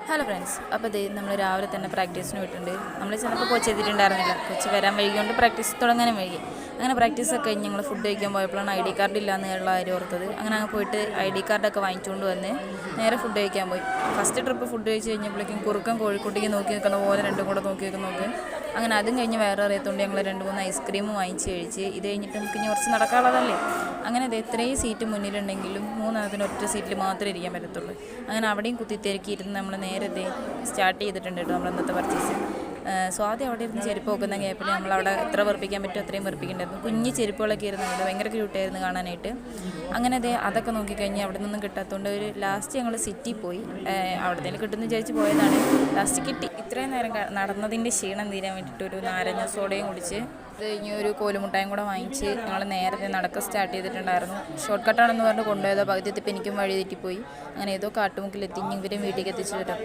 Hello friends, അപ്പോൾ നമ്മൾ രാവിലെ തന്നെ പ്രാക്ടീസിന് വിട്ടിട്ടുണ്ട്. നമ്മൾ ചിലപ്പോൾ കോച്ച് ചെയ്തിട്ടുണ്ടായിരുന്നില്ല. കോച്ച് വരാൻ വൈകിക്കൊണ്ട് പ്രാക്ടീസ് തുടങ്ങാനും വൈകി. അങ്ങനെ പ്രാക്ടീസൊക്കെ കഴിഞ്ഞ് ഞങ്ങൾ ഫുഡ് കഴിക്കാൻ പോയപ്പോഴാണ് ID കാർഡ് ഇല്ല എന്നുള്ള കാര്യം ഓർത്തത്. അങ്ങനെ അങ്ങ് പോയിട്ട് ID കാർഡൊക്കെ വാങ്ങിച്ചുകൊണ്ട് വന്ന് നേരെ ഫുഡ് കഴിക്കാൻ പോയി. ഫസ്റ്റ് ട്രിപ്പ് ഫുഡ് കഴിച്ച് കഴിഞ്ഞപ്പോഴേക്കും കുറുക്കൻ കോഴിക്കുട്ടിക്ക് നോക്കി നിൽക്കുന്ന പോലെ രണ്ടും കൂടെ നോക്കി. അങ്ങനെ അതും കഴിഞ്ഞ് വേറെ അറിയത്തോണ്ട് ഞങ്ങൾ 2-3 ഐസ്ക്രീമും വാങ്ങിച്ച് കഴിച്ച്. ഇത് കഴിഞ്ഞിട്ട് നമുക്ക് ഇനി കുറച്ച് നടക്കാനുള്ളതല്ലേ. അങ്ങനെ ഇത്രയും സീറ്റ് മുന്നിലുണ്ടെങ്കിലും 3 ഒറ്റ സീറ്റിൽ മാത്രമേ ഇരിക്കാൻ പറ്റത്തുള്ളൂ. അങ്ങനെ അവിടെയും കുത്തിത്തിരക്കി ഇരുന്ന് നമ്മൾ നേരത്തെ സ്റ്റാർട്ട് ചെയ്തിട്ടുണ്ട് കേട്ടോ നമ്മൾ ഇന്നത്തെ പർച്ചേസ്. സോ ആദ്യം അവിടെ ഇരുന്ന് ചെരുപ്പ് വെക്കുന്ന ഗ്യാപ്പിൽ നമ്മളവിടെ എത്ര വെറുപ്പിക്കാൻ പറ്റും അത്രയും വെറുപ്പിക്കേണ്ടായിരുന്നു. കുഞ്ഞ് ചെരുപ്പുകളൊക്കെ ഇരുന്നത് ഭയങ്കര ക്യൂട്ടായിരുന്നു കാണാനായിട്ട്. അങ്ങനെ അതൊക്കെ നോക്കിക്കഴിഞ്ഞ് അവിടെ നിന്നും കിട്ടാത്തതുകൊണ്ട് ഒരു ലാസ്റ്റ് ഞങ്ങൾ സിറ്റി പോയി. അവിടെ നിന്ന് കിട്ടുമെന്ന് വിചാരിച്ച് പോയതാണ്. ലാസ്റ്റ് കിട്ടി. ഇത്രയും നേരം നടന്നതിൻ്റെ ക്ഷീണം തീരാൻ വേണ്ടിയിട്ട് ഒരു നാരങ്ങ സോഡയും കുടിച്ച് അത് കഴിഞ്ഞ് ഒരു കോലുമുട്ടായും കൂടെ വാങ്ങിച്ച് ഞങ്ങൾ നേരത്തെ നടക്കാൻ സ്റ്റാർട്ട് ചെയ്തിട്ടുണ്ടായിരുന്നു. ഷോർട്ട് കട്ടാണെന്ന് പറഞ്ഞ് കൊണ്ടുപോയതോ പകുതി എത്തിയപ്പോൾ എനിക്കും വഴി തെറ്റിപ്പോയി. അങ്ങനെ ഏതോ കാട്ടുമുക്കിലെത്തി ഇവരും വീട്ടിലേക്ക് എത്തിച്ചു തരാം.